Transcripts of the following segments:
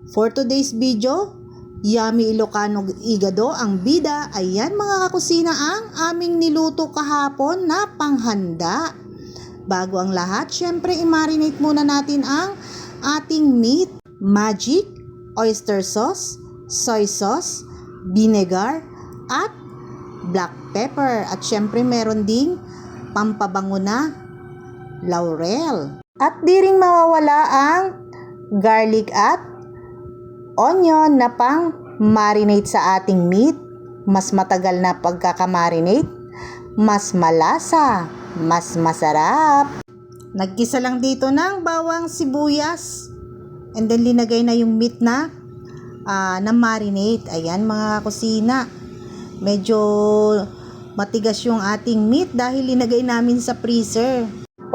For today's video, Yummy Ilocano Igado ang bida. Ayan mga kakusina ang aming niluto kahapon na panghanda. Bago ang lahat, syempre i-marinate muna natin ang ating meat. Magic, oyster sauce, soy sauce, vinegar, at black pepper. At syempre meron ding pampabango na laurel. At di rin mawawala ang garlic at onion na pang marinate sa ating meat. Mas matagal na pagkakamarinate, mas malasa, mas masarap. Nagkisa lang dito ng bawang sibuyas. And then linagay na yung meat na marinate. Ayan mga kusina. Medyo matigas yung ating meat dahil linagay namin sa freezer.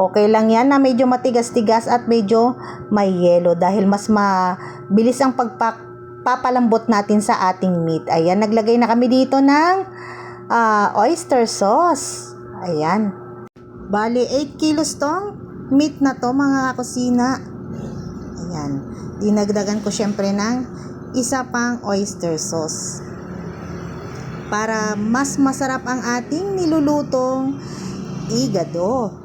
Okay lang yan na medyo matigas-tigas at medyo may yelo dahil mas mabilis ang pagpapalambot natin sa ating meat. Ayan, naglagay na kami dito ng oyster sauce. Ayan. Bali, 8 kilos tong meat na to mga kusina. Ayan. Dinagdagan ko syempre ng isa pang oyster sauce para mas masarap ang ating nilulutong igado.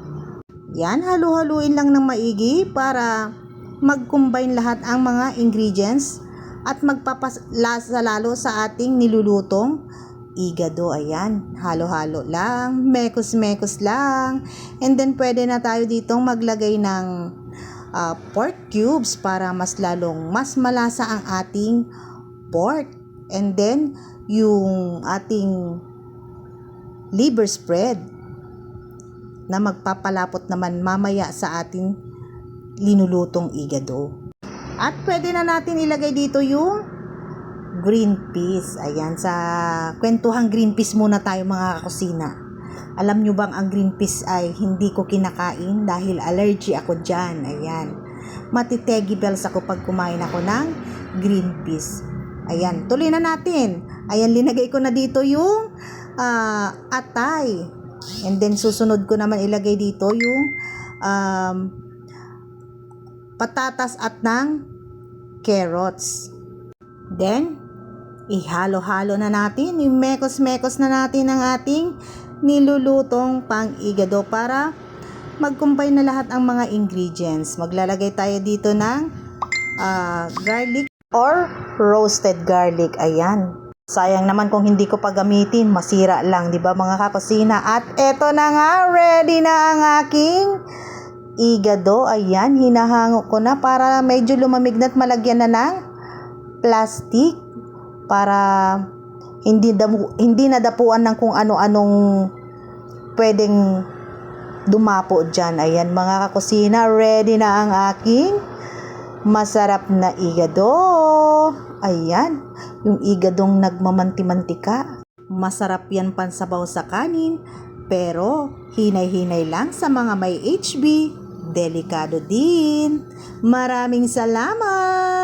Yan, halu-haluin lang ng maigi para mag-combine lahat ang mga ingredients at magpapalasa lalo sa ating nilulutong igado. Ayan, halo-halo lang, mekos-mekos lang. And then pwede na tayo ditong maglagay ng pork cubes para mas malasa ang ating pork. And then yung ating liver spread na magpapalapot naman mamaya sa ating linulutong igado. At pwede na natin ilagay dito yung green peas. Ayan, sa kwentuhang green peas muna tayo mga kakusina. Alam nyo bang ang green peas ay hindi ko kinakain dahil allergy ako dyan. Ayan, matitegi bells ako pag kumain ako ng green peas. Ayan, tuloy na natin. Ayan, linagay ko na dito yung atay. And then susunod ko naman ilagay dito yung patatas at ng carrots. Then ihalo-halo na natin, i-mekos-mekos na natin ang ating nilulutong pang-igado para mag-combine na lahat ang mga ingredients. Maglalagay tayo dito ng garlic or roasted garlic. Ayan. Sayang naman kung hindi ko pa gamitin, masira lang, di ba mga kakusina? At eto na nga, ready na ang aking igado. Ayan, hinahango ko na para medyo lumamig na at malagyan na ng plastic para hindi nadapuan ng kung ano-anong pwedeng dumapo dyan. Ayan mga kakusina, ready na ang aking masarap na igado. Ayan, yung igadong nagmamanti-mantika. Masarap yan pansabaw sa kanin, pero hinay-hinay lang sa mga may HB. Delikado din. Maraming salamat!